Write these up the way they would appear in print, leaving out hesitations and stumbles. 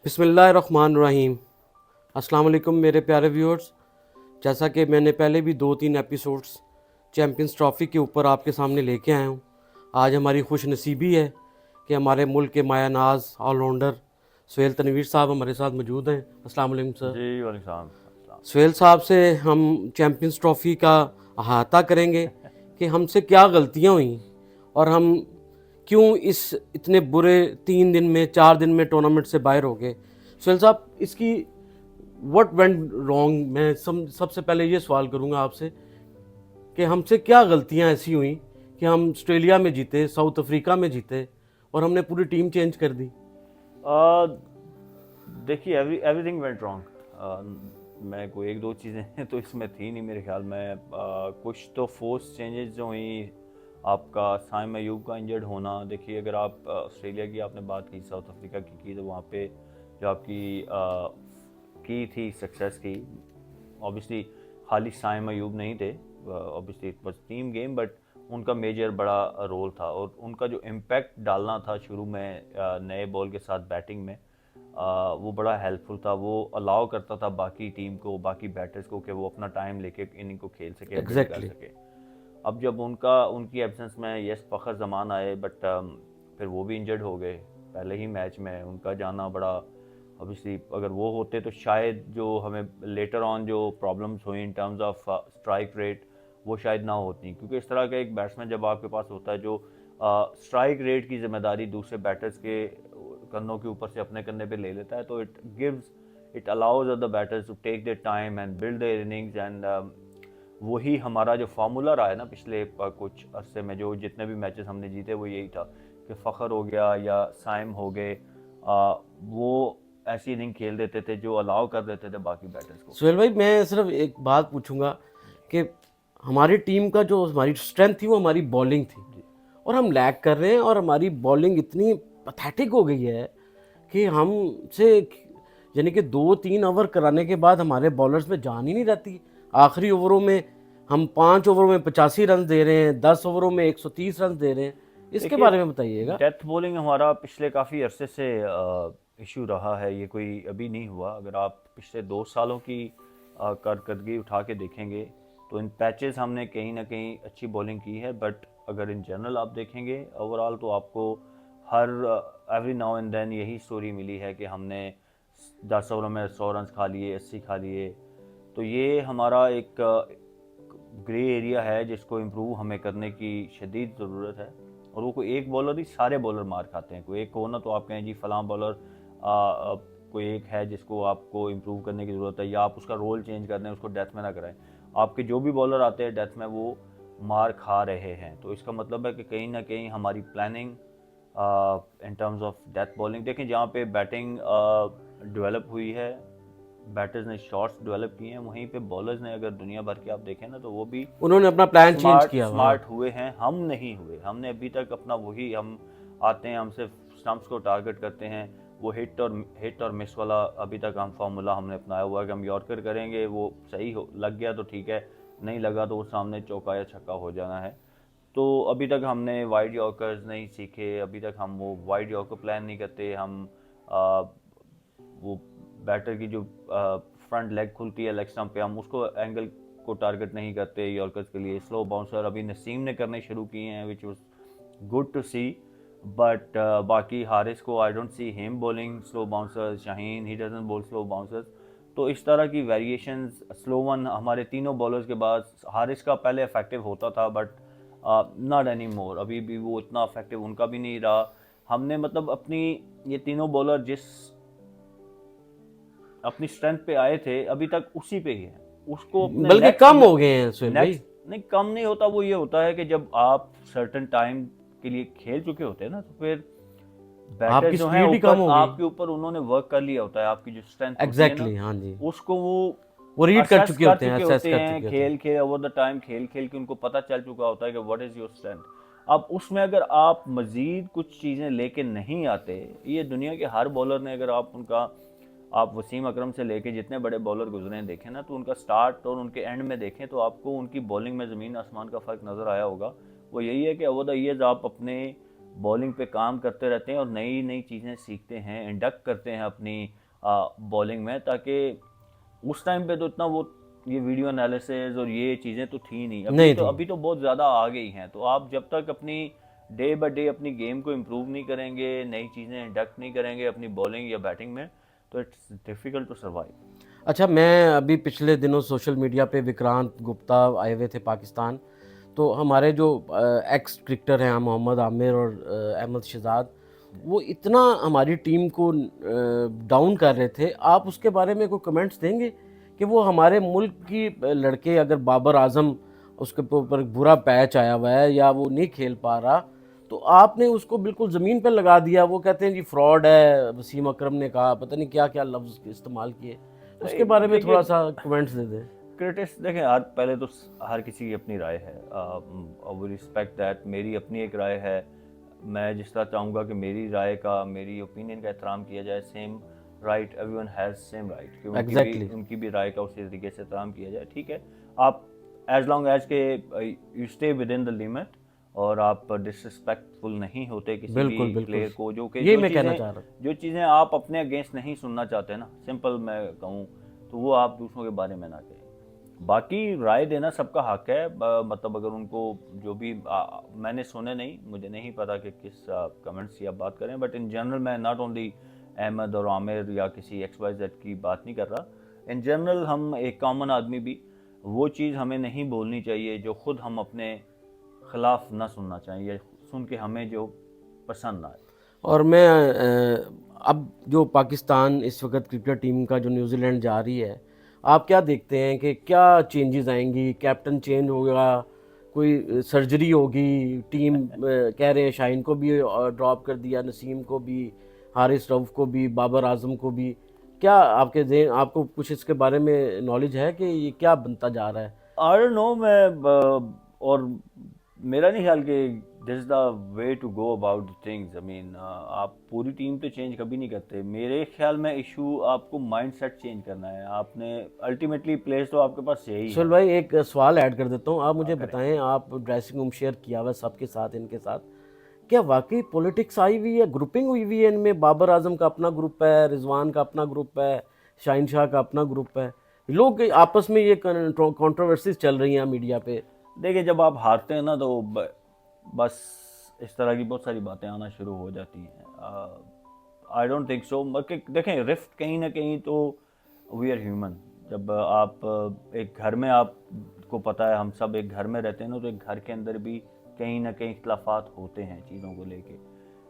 بسم اللہ الرحمن الرحیم۔ السلام علیکم میرے پیارے ویورز، جیسا کہ میں نے پہلے بھی 2-3 ایپیسوڈز چیمپئنز ٹرافی کے اوپر آپ کے سامنے لے کے آیا ہوں۔ آج ہماری خوش نصیبی ہے کہ ہمارے ملک کے مایہ ناز آل راؤنڈر سہیل تنویر صاحب ہمارے ساتھ موجود ہیں۔ السلام علیکم سر۔ جی وعلیکم السلام۔ سہیل صاحب سے ہم چیمپئنز ٹرافی کا احاطہ کریں گے کہ ہم سے کیا غلطیاں ہوئیں اور ہم کیوں اس اتنے برے 3 دن میں 4 دن میں ٹورنامنٹ سے باہر ہو گئے۔ سہیل صاحب، اس کی وٹ وینٹ رانگ، میں سب سے پہلے یہ سوال کروں گا آپ سے کہ ہم سے کیا غلطیاں ایسی ہوئیں کہ ہم آسٹریلیا میں جیتے، ساؤتھ افریقہ میں جیتے اور ہم نے پوری ٹیم چینج کر دی؟ دیکھیے ایوری تھنگ وینٹ رانگ۔ میں کوئی ایک دو چیزیں تو اس میں تھی نہیں میرے خیال میں۔ کچھ تو فورس چینجز جو ہوئیں، آپ کا سائم ایوب کا انجرڈ ہونا۔ دیکھیے اگر آپ آسٹریلیا کی آپ نے بات کی، ساؤتھ افریقہ کی تو وہاں پہ جو آپ کی تھی سکسیس کی، اوبیسلی خالی سائم ایوب نہیں تھے، obviously it was team game, but in کا میجر بڑا رول تھا اور ان کا جو امپیکٹ ڈالنا تھا شروع میں نئے بال کے ساتھ بیٹنگ میں، وہ بڑا ہیلپ فل تھا۔ وہ الاؤ کرتا تھا باقی ٹیم کو، باقی بیٹرز کو کہ وہ اپنا ٹائم لے کے اننگ کو کھیل سکے، بلڈ کر سکے۔ اب جب ان کی ایبسنس میں یس فخر زمان آئے، بٹ پھر وہ بھی انجرڈ ہو گئے پہلے ہی میچ میں۔ ان کا جانا بڑا اوبیسلی، اگر وہ ہوتے تو شاید جو ہمیں لیٹر آن جو پرابلمس ہوئی in terms of strike rate, وہ شاید نہ ہوتی، کیونکہ اس طرح کا ایک بیٹسمین جب آپ کے پاس ہوتا ہے جو اسٹرائک ریٹ کی ذمہ داری دوسرے بیٹرز کے کندھوں کے اوپر سے اپنے کندھے پہ لے لیتا ہے، تو it allows other batters to take their time and build their innings. And وہی ہمارا جو فارمولا رہا ہے نا پچھلے کچھ عرصے میں، جو جتنے بھی میچز ہم نے جیتے وہ یہی تھا کہ فخر ہو گیا یا سائم ہو گئے، وہ ایسی اننگ کھیل دیتے تھے جو الاؤ کر دیتے تھے باقی بیٹرز کو۔ سہیل بھائی، میں صرف ایک بات پوچھوں گا کہ ہماری ٹیم کا جو ہماری اسٹرینتھ تھی وہ ہماری بالنگ تھی، اور ہم لیگ کر رہے ہیں اور ہماری بالنگ اتنی پتھیٹک ہو گئی ہے کہ ہم سے یعنی کہ 2-3 اوور کرانے کے بعد ہمارے بالرز میں جان ہی نہیں رہتی۔ آخری اووروں میں ہم 5 اووروں میں 85 رنز دے رہے ہیں، 10 اووروں میں 130 رنز دے رہے ہیں۔ اس کے بارے میں بتائیے گا۔ ڈیتھ بولنگ ہمارا پچھلے کافی عرصے سے ایشو رہا ہے، یہ کوئی ابھی نہیں ہوا۔ اگر آپ پچھلے 2 سالوں کی کارکردگی اٹھا کے دیکھیں گے تو ان پیچز ہم نے کہیں نہ کہیں اچھی بولنگ کی ہے، بٹ اگر ان جنرل آپ دیکھیں گے اوور آل تو آپ کو ایوری ناؤ اینڈ دین یہی سٹوری ملی ہے کہ ہم نے 10 اووروں میں 100 رنز کھا لیے، 80 کھا لیے۔ تو یہ ہمارا ایک گرے ایریا ہے جس کو امپروو ہمیں کرنے کی شدید ضرورت ہے۔ اور وہ کوئی ایک بالر نہیں، سارے بالر مار کھاتے ہیں۔ کوئی ایک کو نا تو آپ کہیں جی فلاں بالر کوئی ایک ہے جس کو آپ کو امپروو کرنے کی ضرورت ہے، یا آپ اس کا رول چینج کر دیں، اس کو ڈیتھ میں نہ کرائیں۔ آپ کے جو بھی بالر آتے ہیں ڈیتھ میں وہ مار کھا رہے ہیں، تو اس کا مطلب ہے کہ کہیں نہ کہیں ہماری planning in terms of death bowling, دیکھیں جہاں پہ بیٹنگ ڈیولپ ہوئی ہے، بیٹرز نے شاٹس ڈیولپ کیے ہیں، وہیں پہ بالرز نے اگر دنیا بھر کے آپ دیکھیں نا تو وہ بھی انہوں نے اپنا پلان چینج کیا، سمارٹ ہوئے ہیں، ہم نہیں ہوئے۔ ہم نے ابھی تک اپنا وہی، ہم آتے ہیں ہم صرف سٹمپس کو ٹارگٹ کرتے ہیں، وہ ہٹ اور مس والا ابھی تک ہم فارمولا ہم نے اپنایا ہوا ہے کہ ہم یارکر کریں گے، وہ صحیح لگ گیا تو ٹھیک ہے، نہیں لگا تو وہ سامنے چوکا یا چھکا ہو جانا ہے۔ تو ابھی تک ہم نے وائڈ یارکرز نہیں سیکھے، ابھی تک ہم وہ وائڈ یارکر پلان نہیں کرتے۔ ہم وہ بیٹر کی جو فرنٹ لیگ کھلتی ہے لیگ سٹمپ پہ، ہم اس کو اینگل کو ٹارگٹ نہیں کرتے یارکرز کے لیے۔ سلو باؤنسر ابھی نسیم نے کرنے شروع کیے ہیں، which was good to see, but باقی حارث کو I don't see him bowling slow bouncer, Shaheen he doesn't bowl slow bouncer. تو اس طرح کی ویریشنز سلو ون ہمارے تینوں بالرز کے بعد حارث کا پہلے افیکٹو ہوتا تھا، بٹ ناٹ اینی مور، ابھی بھی وہ اتنا افیکٹو ان کا بھی نہیں رہا۔ ہم نے مطلب اپنی یہ تینوں بالر جس اپنی اسٹرینتھ پہ آئے تھے ابھی تک اسی پہ ہی ہیں، اس کو اپنے بلکہ کم ہو گئے ہیں سہیل بھائی۔ نہیں کم نہیں ہوتا، وہ یہ ہوتا ہے کہ جب آپ سرٹن ٹائم کے لیے کھیل چکے ہوتے ہیں نا تو پھر بیٹر جو ہیں اوپر آپ کے اوپر انہوں نے ورک کر لیا ہوتا ہے، آپ کی جو اسٹرینتھ ہوتی ہے نا اس کو وہ ریڈ کر چکے ہوتے ہیں، کھیل اوور دا ٹائم کھیل کے ان کو پتہ چل چکا ہوتا ہے کہ واٹ از یور اسٹرینتھ۔ اب اس میں اگر آپ مزید کچھ چیزیں لے کے نہیں آتے، یہ دنیا کے ہر بالر نے، اگر آپ وسیم اکرم سے لے کے جتنے بڑے بالر گزرے ہیں دیکھیں نا، تو ان کا سٹارٹ اور ان کے اینڈ میں دیکھیں تو آپ کو ان کی بالنگ میں زمین آسمان کا فرق نظر آیا ہوگا۔ وہ یہی ہے کہ اوور دا ایئرز آپ اپنے بالنگ پہ کام کرتے رہتے ہیں اور نئی چیزیں سیکھتے ہیں، انڈکٹ کرتے ہیں اپنی بولنگ میں, تاکہ اس ٹائم پہ تو اتنا وہ یہ ویڈیو انالیسز اور یہ چیزیں تو تھی نہیں, ابھی تو بہت زیادہ آ گئی ہیں. تو آپ جب تک اپنی ڈے بائی ڈے اپنی گیم کو امپروو نہیں کریں گے, نئی چیزیں انڈکٹ نہیں کریں گے اپنی بولنگ یا بیٹنگ میں, تو اٹس ڈیفیکلٹ ٹو سروائیو. اچھا, میں ابھی پچھلے دنوں سوشل میڈیا پہ وکرانت گپتا آئے ہوئے تھے پاکستان, تو ہمارے جو ایکس کرکٹر ہیں محمد عامر اور احمد شہزاد, وہ اتنا ہماری ٹیم کو ڈاؤن کر رہے تھے. آپ اس کے بارے میں کوئی کمنٹس دیں گے کہ وہ ہمارے ملک کی لڑکے, اگر بابر اعظم اس کے اوپر برا پیچ آیا ہوا ہے یا وہ نہیں کھیل پا رہا, تو آپ نے اس کو بالکل زمین پہ لگا دیا. وہ کہتے ہیں جی فراڈ ہے, وسیم اکرم نے کہا, پتہ نہیں کیا کیا لفظ استعمال کیے. اس کے بارے میں تھوڑا سا کمنٹس دے دیں. کرٹس دیکھیں, پہلے تو ہر کسی کی اپنی رائے ہے, وی رسپیکٹ دیٹ. میری اپنی ایک رائے ہے, میں جس طرح چاہوں گا کہ میری رائے کا, میری اوپینین کا احترام کیا جائے. Same right, every one has same right, کہ ان کی بھی رائے کا اسی طریقے سے احترام کیا جائے. ٹھیک ہے, آپ ایز لانگ ایز کہ you stay with in the limit, اور آپ ڈس رسپیکٹفل نہیں ہوتے کسی بھی پلیئر کو, جو کہ جو چیزیں آپ اپنے اگینسٹ نہیں سننا چاہتے نا, سمپل میں کہوں تو وہ آپ دوسروں کے بارے میں نہ کہیں. باقی رائے دینا سب کا حق ہے, مطلب اگر ان کو جو بھی, میں نے سنے نہیں, مجھے نہیں پتا کہ کس کمنٹس کی آپ بات کریں, بٹ ان جنرل میں ناٹ اونلی احمد اور عامر یا کسی ایکس وائی زیڈ کی بات نہیں کر رہا. ان جنرل ہم ایک کامن آدمی بھی, وہ چیز ہمیں نہیں بولنی چاہیے جو خود ہم اپنے خلاف نہ سننا چاہیں, یا سن کے ہمیں جو پسند نہ آئے. اور میں اب جو پاکستان اس وقت کرکٹ ٹیم کا جو نیوزی لینڈ جا رہی ہے, آپ کیا دیکھتے ہیں کہ کیا چینجز آئیں گی؟ کیپٹن چینج ہوگا, کوئی سرجری ہوگی, ٹیم کہہ رہے ہیں شاہین کو بھی ڈراپ کر دیا, نسیم کو بھی, حارث رؤف کو بھی, بابر اعظم کو بھی. کیا آپ کے ذہن, آپ کو کچھ اس کے بارے میں نالج ہے کہ یہ کیا بنتا جا رہا ہے؟ آئی ڈونٹ نو, میں اور میرا نہیں خیال کہ this is the way to go about the things. I mean, آپ پوری ٹیم تو چینج کبھی نہیں کرتے. میرے خیال میں ایشو آپ کو مائنڈ سیٹ چینج کرنا ہے. آپ نے الٹیمیٹلی پلیس تو آپ کے پاس یہی ہے. سہیل بھائی, ایک سوال ایڈ کر دیتا ہوں. آپ مجھے بتائیں, آپ ڈریسنگ روم شیئر کیا ہوا ہے سب کے ساتھ, ان کے ساتھ, کیا واقعی پولیٹکس آئی ہوئی ہے, گروپنگ ہوئی ہوئی ہے ان میں؟ بابر اعظم کا اپنا گروپ ہے, رضوان کا اپنا گروپ ہے, شاہین شاہ کا اپنا گروپ ہے, لوگ آپس میں یہ کنٹروورسیز چل رہی ہیں میڈیا پہ. دیکھیں, جب آپ ہارتے ہیں نا تو بس اس طرح کی بہت ساری باتیں آنا شروع ہو جاتی ہیں. I don't think so. دیکھیں, رفٹ کہیں نہ کہیں تو وی آر ہیومن. جب آپ ایک گھر میں, آپ کو پتہ ہے ہم سب ایک گھر میں رہتے ہیں نا, تو ایک گھر کے اندر بھی کہیں نہ کہیں اختلافات ہوتے ہیں چیزوں کو لے کے,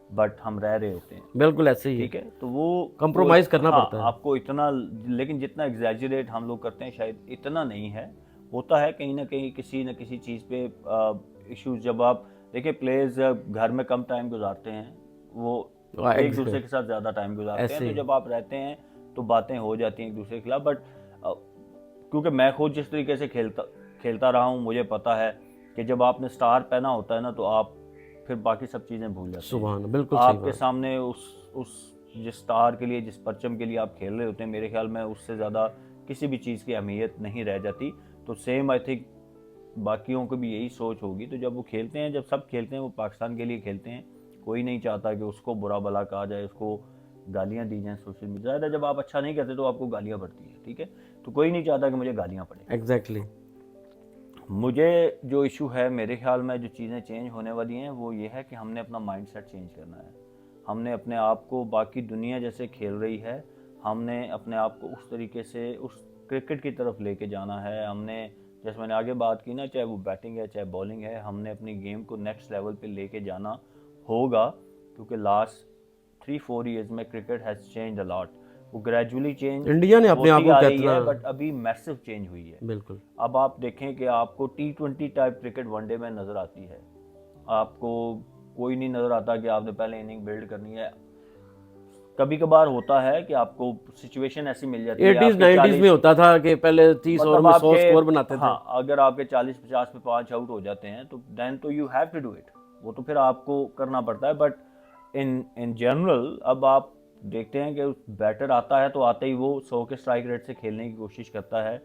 بٹ ہم رہ رہے ہوتے ہیں. بالکل ایسے ہی, ٹھیک ہے, تو وہ کمپرومائز کرنا پڑتا ہے آپ کو اتنا, لیکن جتنا ایگزیجریٹ ہم لوگ کرتے ہیں شاید اتنا نہیں ہے. ہوتا ہے کہیں نہ کہیں کسی نہ کسی چیز پہ ایشوز. جب آپ دیکھیں پلیئرز گھر میں کم ٹائم گزارتے ہیں, وہ ایک دوسرے کے ساتھ زیادہ ٹائم گزارتے ہیں, تو جب آپ رہتے ہیں تو باتیں ہو جاتی ہیں ایک دوسرے کے خلاف. بٹ کیونکہ میں خود جس طریقے سے کھیلتا رہا ہوں, مجھے پتا ہے کہ جب آپ نے سٹار پہنا ہوتا ہے نا, تو آپ پھر باقی سب چیزیں بھول جاتے ہیں. سبحان, بالکل آپ کے سامنے اس جس سٹار کے لیے, جس پرچم کے لیے آپ کھیل رہے ہوتے ہیں, میرے خیال میں اس سے زیادہ کسی بھی چیز کی اہمیت نہیں رہ جاتی. تو سیم آئی تھنک باقیوں کو بھی یہی سوچ ہوگی. تو جب وہ کھیلتے ہیں, جب سب کھیلتے ہیں, وہ پاکستان کے لیے کھیلتے ہیں. کوئی نہیں چاہتا کہ اس کو برا بھلا کہا جائے, اس کو گالیاں دی جائیں سوشل میڈیا. زیادہ جب آپ اچھا نہیں کرتے تو آپ کو گالیاں پڑتی ہیں. ٹھیک ہے, تو کوئی نہیں چاہتا کہ مجھے گالیاں پڑیں. ایگزیکٹلی. مجھے جو ایشو ہے, میرے خیال میں جو چیزیں چینج ہونے والی ہیں وہ یہ ہے کہ ہم نے اپنا مائنڈ سیٹ چینج کرنا ہے. ہم نے اپنے آپ کو باقی دنیا جیسے کھیل رہی ہے, ہم نے اپنے آپ کو اس طریقے سے اس کرکٹ کی طرف لے کے جانا ہے. ہم نے, جیسے میں نے آگے بات کی نا, چاہے وہ بیٹنگ ہے چاہے بالنگ ہے, ہم نے اپنی گیم کو نیکسٹ لیول پہ لے کے جانا ہوگا. کیونکہ لاسٹ 3-4 ایئرز میں کرکٹ ہیز چینج اے لاٹ. وہ گریجولی چینج انڈیا نے اپنے آپ کو کتنا, بٹ ابھی میسو چینج ہوئی ہے. بالکل. اب آپ دیکھیں کہ آپ کو T20 type cricket one day میں نظر آتی ہے. آپ کو کوئی نہیں نظر آتا کہ آپ نے پہلے اننگ بلڈ کرنی ہے. کبھی کبھار ہوتا ہے کہ آپ کو سچویشن ایسی مل جاتی ہے. 80s 90s میں ہوتا تھا کہ پہلے 30 اوور میں 100 سکور بناتے تھے. ہاں, اگر آپ کے 40-50 پہ 5 آؤٹ ہو جاتے ہیں تو دین تو you have to do it. وہ تو پھر آپ کو کرنا پڑتا ہے. بٹ ان جنرل اب آپ دیکھتے ہیں کہ بیٹر آتا ہے تو آتے ہی وہ 100 کے اسٹرائک ریٹ سے کھیلنے کی کوشش کرتا ہے.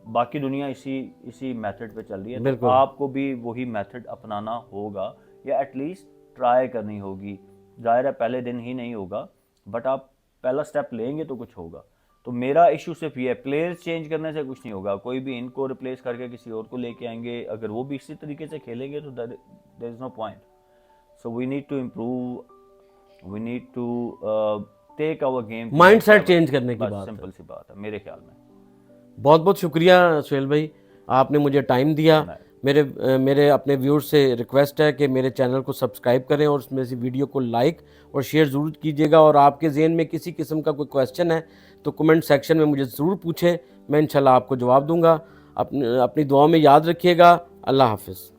باقی دنیا اسی میتھڈ پہ چل رہی ہے. تو آپ کو بھی وہی میتھڈ اپنانا ہوگا, یا ایٹ لیسٹ ٹرائی کرنی ہوگی. ظاہر ہے پہلے دن ہی نہیں ہوگا, بٹ آپ پہلا سٹیپ لیں گے تو کچھ ہوگا. تو میرا ایشو صرف یہ ہے, پلیئرز چینج کرنے سے کچھ نہیں ہوگا. کوئی بھی ان کو ریپلیس کر کے کسی اور کو لے کے آئیں گے, اگر وہ بھی اسی طریقے سے کھیلیں گے تو there is no point. So we need to improve, we need to take our game. Mindset change کرنے کی بات ہے. سمپل سی بات ہے میرے خیال میں. بہت بہت شکریہ سہیل بھائی, آپ نے مجھے ٹائم دیا. میرے اپنے ویورز سے ریکویسٹ ہے کہ میرے چینل کو سبسکرائب کریں اور اس میں سے ویڈیو کو لائک اور شیئر ضرور کیجیے گا. اور آپ کے ذہن میں کسی قسم کا کوئی کویسچن ہے تو کمنٹ سیکشن میں مجھے ضرور پوچھیں, میں انشاءاللہ آپ کو جواب دوں گا. اپنی دعاؤں میں یاد رکھیے گا. اللہ حافظ.